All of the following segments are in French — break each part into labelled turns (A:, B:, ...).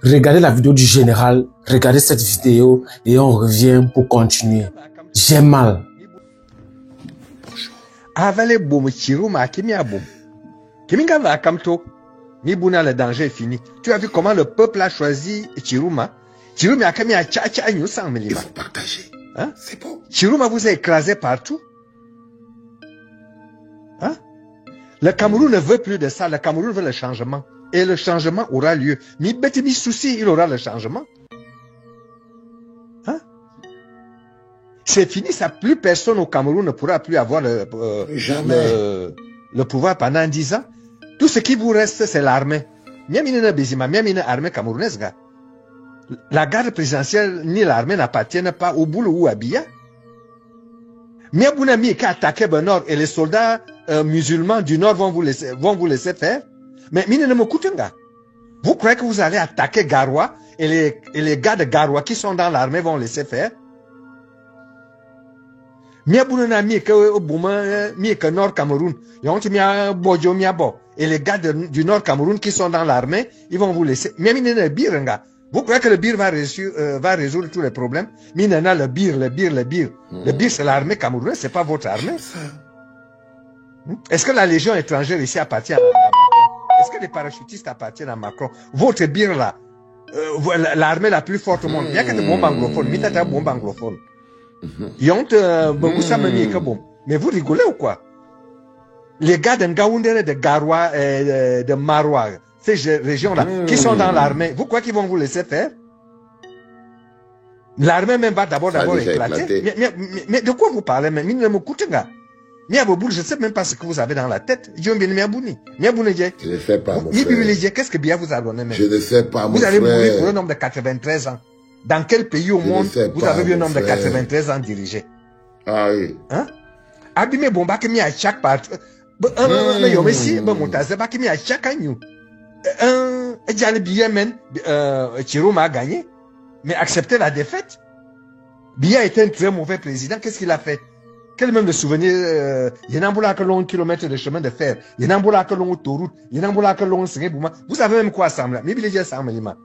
A: Regardez la vidéo du général, regardez cette vidéo et on revient pour continuer. J'ai mal.
B: Avale boum Chiruma kimi aboum. Kiminga va kamto. Mibouna, le danger est fini. Tu as vu comment le peuple a choisi Chiruma? Chiruma a kami a tcha nous sang melima.
C: Il faut partager.
B: Hein?
C: C'est bon.
B: Chiruma vous a écrasé partout. Hein? Le Cameroun ne veut plus de ça. Le Cameroun veut le changement. Et le changement aura lieu. Mi beti mi souci, il aura le changement. Hein? C'est fini, ça. Plus personne au Cameroun ne pourra plus avoir le pouvoir pendant 10 ans. Tout ce qui vous reste, c'est l'armée. Miamine Bezima, miamine armée camerounaise, gars. La garde présidentielle ni l'armée n'appartiennent pas au boulot ou à Biya. Miabounami qui a attaqué le nord et les soldats musulmans du nord vont vous laisser faire. Mais mine ne me coûte un gars. Vous croyez que vous allez attaquer Garoua et les gars de Garoua qui sont dans l'armée vont laisser faire? Miabounami que nord Cameroun. Et les gars du nord Cameroun qui sont dans l'armée, ils vont vous laisser. Vous croyez que le bir va résoudre tous les problèmes? Minana, le bir. Le bir, c'est l'armée camerounaise, c'est pas votre armée. Est-ce que la légion étrangère ici appartient à Macron? Est-ce que les parachutistes appartiennent à Macron? Votre bir là, l'armée la plus forte au monde. Il y a que des bombes anglophones. Mitata bombe anglophone. Mais vous rigolez ou quoi? Les gars de Ngaoundere, de Garoua et de Maroua, ces régions-là, qui sont dans l'armée, vous croyez qu'ils vont vous laisser faire? L'armée même va d'abord éclater. Mais de quoi vous parlez? Mais je ne sais même pas ce que vous avez dans la tête. Je
C: ne sais pas, mon frère.
B: Qu'est-ce que Biya vous a donné même?
C: Je ne sais pas, mon frère.
B: Vous allez mourir pour un homme de 93 ans. Dans quel pays au monde vous avez vu un homme de 93 ans diriger?
C: Ah oui.
B: Hein? Abime bomba qui mis à chaque part. Un yomesi, montaze, qui mis à chaque année. Un Biya men, Chiruma a gagné. Mais accepter la défaite. Biya était un très mauvais président. Qu'est-ce qu'il a fait? Quel même de souvenir, il y a un que long kilomètre de chemin de fer, il y a un que long autoroute, il y a un que long Bouma. Vous savez même quoi Samla? Mais il y a Samlima.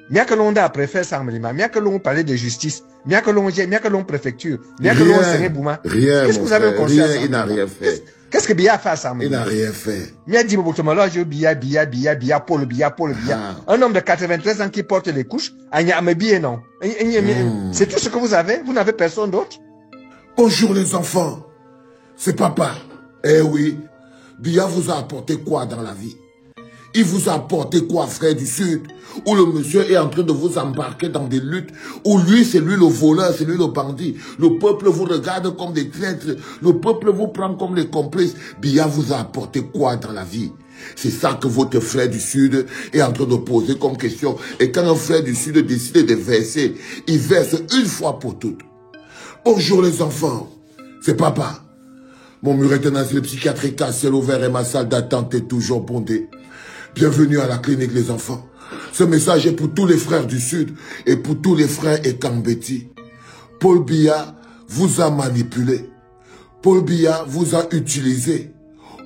B: Mia que l'on a préféré Samlima, mia que l'on parlait de justice, mia que l'on préfecture, mia que l'on Bouma.
C: Rien.
B: Qu'est-ce que vous avez conseillé?
C: Rien, il n'a rien fait.
B: Qu'est-ce que Biya a fait à Samlima?
C: Il n'a rien fait.
B: Mia dit Biya, Paul Biya. Un homme de 93 ans qui porte les couches, non. C'est tout ce que vous avez? Vous n'avez personne d'autre?
C: Bonjour les enfants, c'est papa. Eh oui, Biya vous a apporté quoi dans la vie? Il vous a apporté quoi, frère du Sud? Où le monsieur est en train de vous embarquer dans des luttes, où lui, c'est lui le voleur, c'est lui le bandit. Le peuple vous regarde comme des traîtres, le peuple vous prend comme des complices. Biya vous a apporté quoi dans la vie? C'est ça que votre frère du Sud est en train de poser comme question. Et quand un frère du Sud décide de verser, il verse une fois pour toutes. Bonjour les enfants, c'est papa. Mon mur est un asile psychiatrique à ciel ouvert et ma salle d'attente est toujours bondée. Bienvenue à la clinique les enfants. Ce message est pour tous les frères du Sud et pour tous les frères Ekambeti. Paul Biya vous a manipulé. Paul Biya vous a utilisé.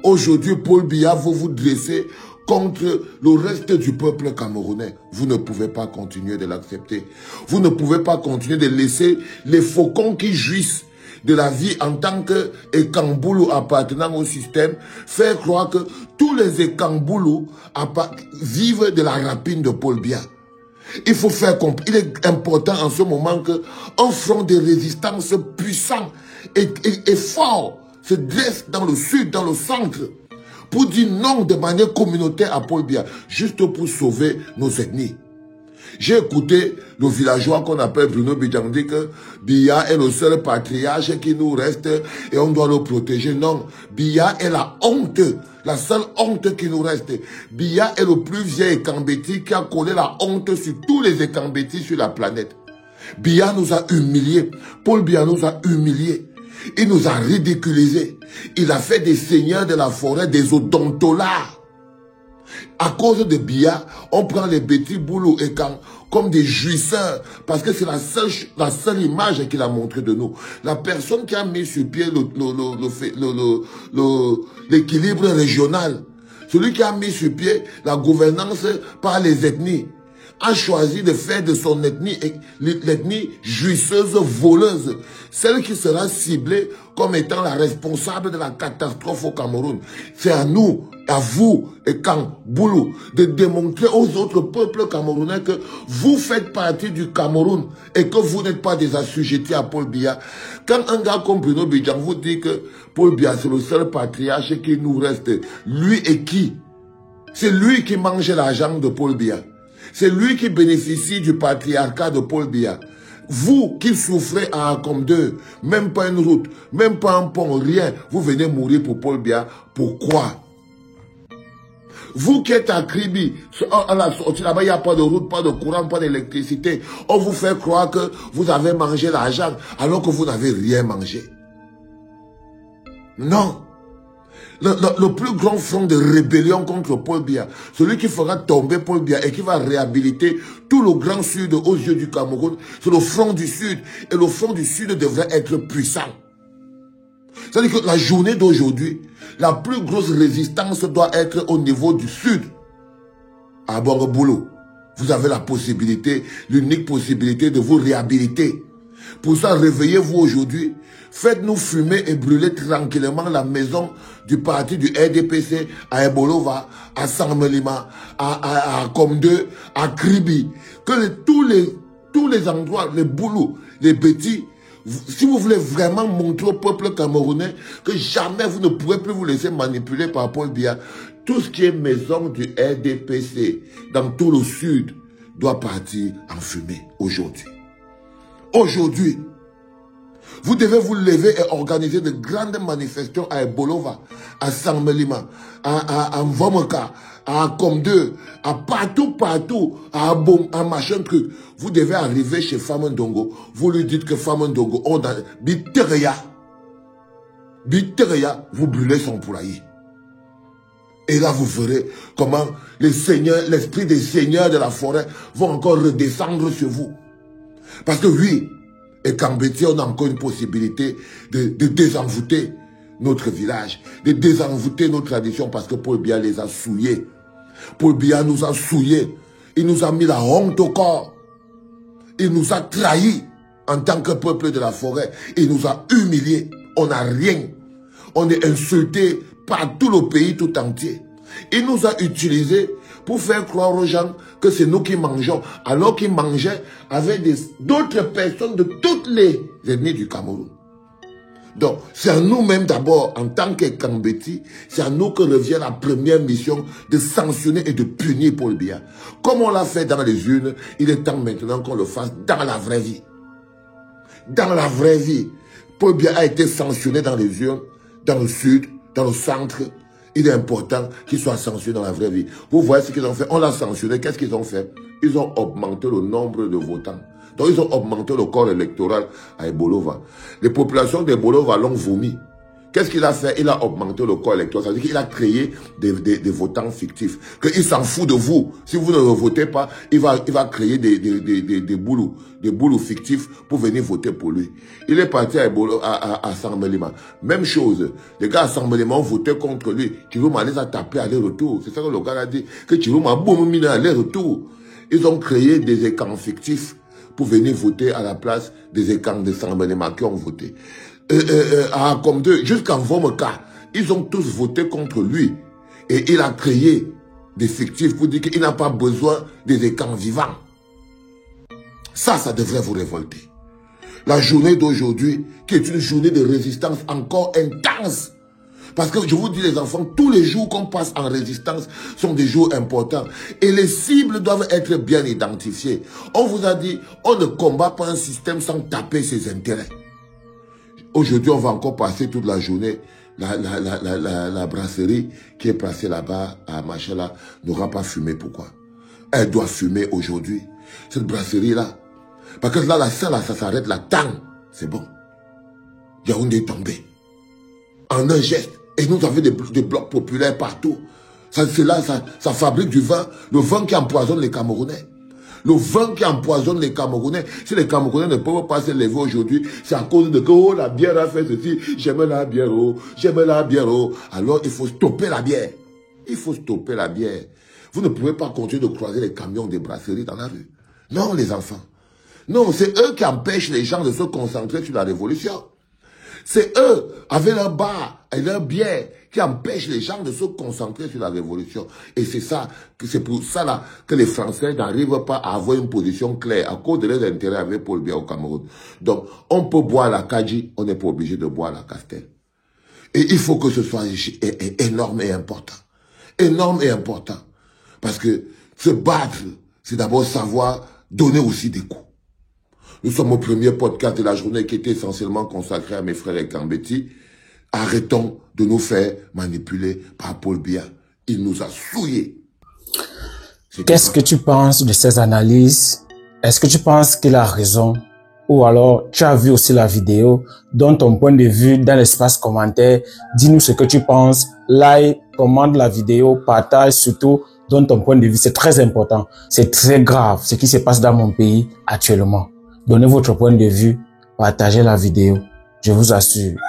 C: Aujourd'hui, Paul Biya veut vous dresser contre le reste du peuple camerounais. Vous ne pouvez pas continuer de l'accepter. Vous ne pouvez pas continuer de laisser les faucons qui jouissent de la vie en tant que Ekamboulou appartenant au système faire croire que tous les Ekamboulou vivent de la rapine de Paul Biya. Il faut faire comprendre. Il est important en ce moment qu'un front de résistance puissant et fort se dresse dans le sud, dans le centre, pour dire non de manière communautaire à Paul Biya, juste pour sauver nos ethnies. J'ai écouté le villageois qu'on appelle Bruno Bidjandi que Biya est le seul patriarche qui nous reste et on doit le protéger. Non, Biya est la honte, la seule honte qui nous reste. Biya est le plus vieil Ekambeti qui a collé la honte sur tous les Ekambeti sur la planète. Biya nous a humiliés. Paul Biya nous a humiliés. Il nous a ridiculisés. Il a fait des seigneurs de la forêt, des odontolards. À cause de Biya, on prend les petits boulots et comme des jouisseurs, parce que c'est la seule image qu'il a montré de nous. La personne qui a mis sur pied l'équilibre régional, celui qui a mis sur pied la gouvernance par les ethnies, a choisi de faire de son ethnie, l'ethnie jouisseuse, voleuse, celle qui sera ciblée comme étant la responsable de la catastrophe au Cameroun. C'est à nous, à vous et Kamboulou, de démontrer aux autres peuples camerounais que vous faites partie du Cameroun et que vous n'êtes pas des assujettis à Paul Biya. Quand un gars comme Bruno Bidjan vous dit que Paul Biya c'est le seul patriarche qui nous reste, lui et qui? C'est lui qui mange l'argent de Paul Biya. C'est lui qui bénéficie du patriarcat de Paul Biya. Vous qui souffrez à Akom 2, même pas une route, même pas un pont, rien, vous venez mourir pour Paul Biya. Pourquoi? Vous qui êtes à Kribi, à la sortie là-bas, il n'y a pas de route, pas de courant, pas d'électricité. On vous fait croire que vous avez mangé l'argent alors que vous n'avez rien mangé. Non. Le plus grand front de rébellion contre Paul Biya, celui qui fera tomber Paul Biya et qui va réhabiliter tout le grand sud aux yeux du Cameroun, c'est le front du sud. Et le front du sud devrait être puissant. C'est-à-dire que la journée d'aujourd'hui, la plus grosse résistance doit être au niveau du sud. À Bongo-Boulou, vous avez la possibilité, l'unique possibilité de vous réhabiliter. Pour ça, réveillez-vous aujourd'hui. Faites-nous fumer et brûler tranquillement la maison du parti du RDPC à Ebolova, à Sanmelima, à Komde, à Kribi. Que tous les endroits, les boulous, les petits, si vous voulez vraiment montrer au peuple camerounais que jamais vous ne pourrez plus vous laisser manipuler par Paul Biya, tout ce qui est maison du RDPC dans tout le sud doit partir en fumée aujourd'hui. Aujourd'hui, vous devez vous lever et organiser de grandes manifestations à Ebolova, à Sanmelima, à Mvomoka, à Komde, à partout, à machin truc. Vous devez arriver chez Famandongo. Vous lui dites que Famandongo, on a Bitereya, vous brûlez son poulailler. Et là, vous verrez comment les seigneurs, l'esprit des seigneurs de la forêt vont encore redescendre sur vous. Parce que oui, et Kambeti, on a encore une possibilité de désenvoûter notre village, de désenvoûter nos traditions parce que Paul Biya les a souillés. Paul Biya nous a souillés. Il nous a mis la honte au corps. Il nous a trahis en tant que peuple de la forêt. Il nous a humiliés. On n'a rien. On est insulté par tout le pays tout entier. Il nous a utilisés pour faire croire aux gens que c'est nous qui mangeons, alors qu'ils mangeaient avec d'autres personnes de toutes les ethnies du Cameroun. Donc, c'est à nous-mêmes d'abord, en tant que Kambeti, c'est à nous que revient la première mission de sanctionner et de punir Paul Biya. Comme on l'a fait dans les urnes, il est temps maintenant qu'on le fasse dans la vraie vie. Dans la vraie vie, Paul Biya a été sanctionné dans les urnes, dans le sud, dans le centre. Il est important qu'il soit sanctionné dans la vraie vie. Vous voyez ce qu'ils ont fait. On l'a sanctionné. Qu'est-ce qu'ils ont fait? Ils ont augmenté le nombre de votants. Donc, ils ont augmenté le corps électoral à Ebolova. Les populations d'Ebolova l'ont vomi. Qu'est-ce qu'il a fait? Il a augmenté le corps électoral. C'est-à-dire qu'il a créé des votants fictifs. Qu'il s'en fout de vous. Si vous ne le votez pas, il va créer des boulous fictifs pour venir voter pour lui. Il est parti à Sanmelima. Même chose. Les gars à Sanmelima ont voté contre lui. Chirouma les a tapés aller-retour. C'est ça que le gars a dit. Que Chirouma a boum aller-retour. Ils ont créé des écrans fictifs pour venir voter à la place des écrans de Sanmelima qui ont voté. À Komde, jusqu'en Vomoka, ils ont tous voté contre lui. Et il a créé des fictifs pour dire qu'il n'a pas besoin des écrans vivants. Ça devrait vous révolter. La journée d'aujourd'hui, qui est une journée de résistance encore intense. Parce que je vous dis les enfants, tous les jours qu'on passe en résistance sont des jours importants. Et les cibles doivent être bien identifiées. On vous a dit, on ne combat pas un système sans taper ses intérêts. Aujourd'hui, on va encore passer toute la journée. La brasserie qui est placée là-bas, à Machala, n'aura pas fumé. Pourquoi? Elle doit fumer aujourd'hui. Cette brasserie-là. Parce que là, ça s'arrête là. Tang, c'est bon. Yaoundé est tombé. En un geste. Et nous avons des blocs populaires partout. Ça fabrique du vin. Le vin qui empoisonne les Camerounais. Le vin qui empoisonne les Camerounais. Si les Camerounais ne peuvent pas se lever aujourd'hui, c'est à cause de que oh, la bière a fait ceci. J'aime la bière, oh, j'aime la bière, oh. Alors il faut stopper la bière. Il faut stopper la bière. Vous ne pouvez pas continuer de croiser les camions des brasseries dans la rue. Non, les enfants. Non, c'est eux qui empêchent les gens de se concentrer sur la révolution. C'est eux, avec leur bar et leur bière, qui empêchent les gens de se concentrer sur la révolution. Et c'est ça, c'est pour ça là que les Français n'arrivent pas à avoir une position claire à cause de leurs intérêts avec Paul Biya au Cameroun. Donc, on peut boire la Kadji, on n'est pas obligé de boire la Castel. Et il faut que ce soit énorme et important. Énorme et important. Parce que se battre, c'est d'abord savoir donner aussi des coups. Nous sommes au premier podcast de la journée qui était essentiellement consacré à mes frères et Kambeti. Arrêtons de nous faire manipuler par Paul Biya. Il nous a souillés.
A: Qu'est-ce que tu penses de ces analyses? Est-ce que tu penses qu'il a raison? Ou alors, tu as vu aussi la vidéo, donne ton point de vue dans l'espace commentaire, dis-nous ce que tu penses, like, commente la vidéo, partage, surtout, donne ton point de vue, c'est très important, c'est très grave ce qui se passe dans mon pays actuellement. Donnez votre point de vue, partagez la vidéo, je vous assure.